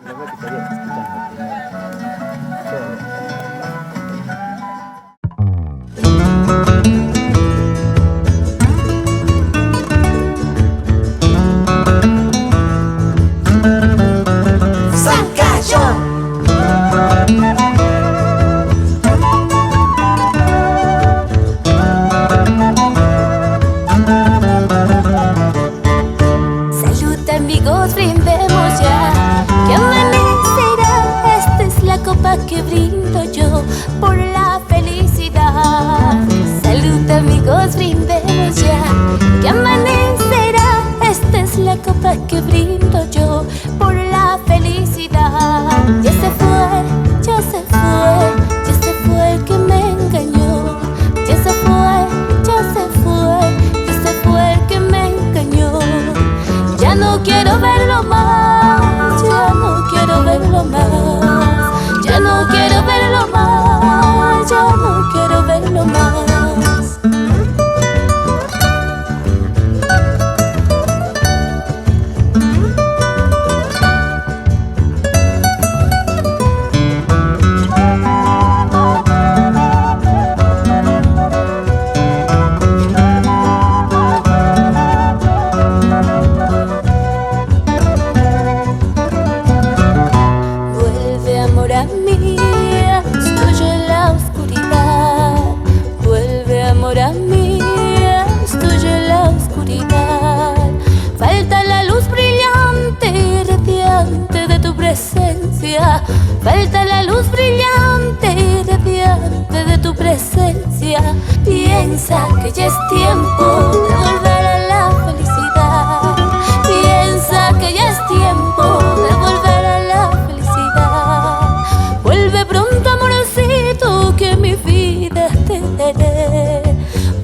La verdad que todavía escuchando. Salud amigos, brindemos ya, que amanecerá. Esta es la copa que brindo yo por la felicidad. Salud amigos, brindemos ya, que amanecerá. Esta es la copa que brindo yo por la felicidad. Ya se fue, ya se fue, ya se fue el que me engañó. Ya se fue, ya se fue, ya se fue el que me engañó. Ya no quiero verlo más, ya no quiero verlo más, ya no quiero verlo más, ya no quiero verlo más. Mía, estoy en la oscuridad. Vuelve amor mía, estoy en la oscuridad. Falta la luz brillante y radiante de tu presencia. Falta la luz brillante y radiante de tu presencia. Piensa que ya es tiempo de volver a la felicidad. Piensa que ya es tiempo de volver a la felicidad. Vuelve pronto amorcito que mi vida te daré.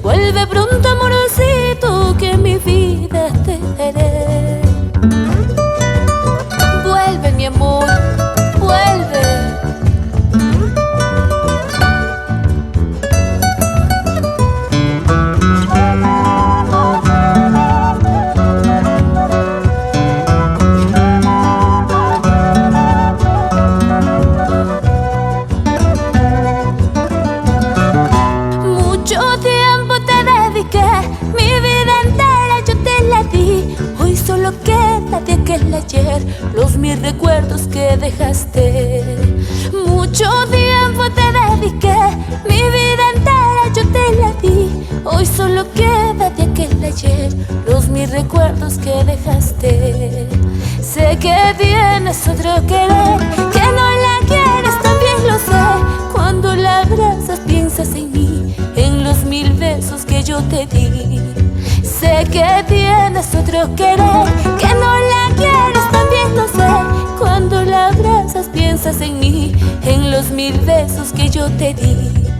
Vuelve pronto amorcito que mi vida te daré. Vuelve mi amor, vuelve. Mi vida entera yo te la di. Hoy solo queda de aquel ayer los mil recuerdos que dejaste. Mucho tiempo te dediqué, mi vida entera yo te la di. Hoy solo queda de aquel ayer los mil recuerdos que dejaste. Sé que tienes otro querer, que no la quieres, también lo sé. Cuando la abrazas piensas en mí, en los mil besos que yo te di. Sé que tienes otro querer, que no la quieres, también lo sé. Cuando la abrazas piensas en mí, en los mil besos que yo te di.